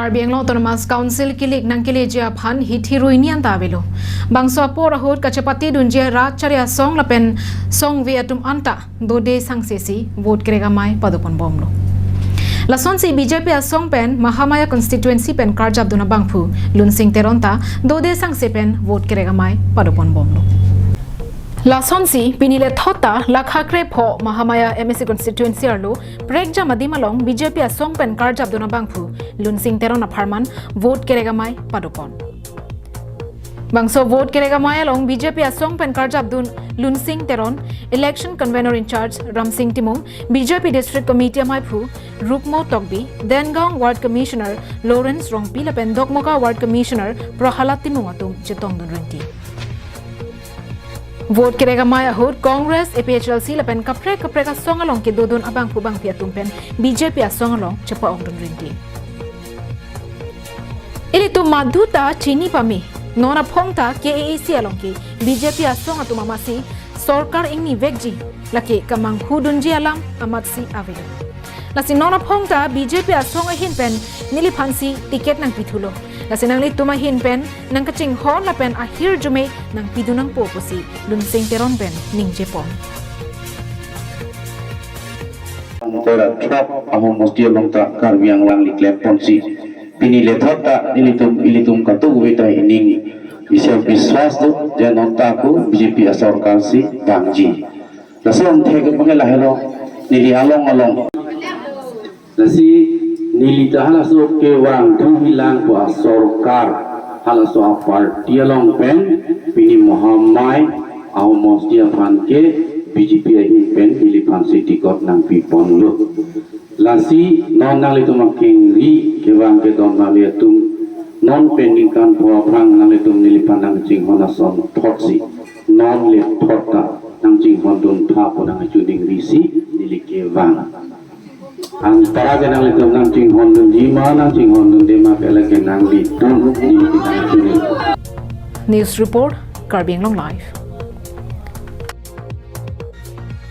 Karbi Anglong Autonomous Council kilik nang kilejia phan hithiruini antavelo. Bangso porahut kachapati dunjia rat charia song lapen song ve atum anta dode sangse vote kerega mai padopon bomlo. Lason si BJP asong pen Mahamaya Constituency pen karjab duna bangphu Lunsing Teron ta dode sangse pen vote kerega mai padopon bomlo. Lason si pinile thota lakhakre pho Mahamaya MSC Constituency arlo prekja madimalong BJP asong pen karjab duna bangphu Lunsing Teron apharman vote kerega mai padopon. Bangso vote kerega mai along BJP asong pen karjab dun Lunsing Teron election convener in charge Ramsing Timung BJP district committee mai phu Rukmo Tokbi Dengaung ward commissioner Lawrence Rongpi lapen Dokmoka ward commissioner Prahalat Timung atum chitong dun renti. Vote kerega mai ahut Congress APHLC lapen kapre ka song along ke dodon abang pu bang piatum pen BJP asong along chepa ong dun renti. Ili tu madhuta chini pami nona phongta KAAC along ke BJP asong atuma masi sorkar ingni vekji laki kamang hudunji alam amatsi avelo lasi nona phongta BJP asong ahin pen nili phansi ticket nang pithulo lasi nangli tuma hin pen nang kaching hon la pen ahir jume nang pidunang poposi Lunsing Teron pen ningje pon antara trap ahom mostia longta karbiang lang liklep ponsi pinile thota ilitum katu wita ining bisa biswas tu janonta ku BJP asarkan si bangji lason thege pangela hello nili along nasi nili tahala so ke wang tu hilang ku asarkar hala so parti along pen pini Muhammad au mostia fanke BJP ini pen nili fansi tikot nang pipon lu lasi non nali tu making ri ke wang ke don nali tum non pending kan po prang nang litum nilipan nang jing hona son thotsi non le thota nang jing hon dun tha po nang chuding risi nilike wang antara ke nang litum nang jing hon dun jima nang jing hon dun dema pela ke nang litum nilike nang chuding. News report Karbi Anglong Live.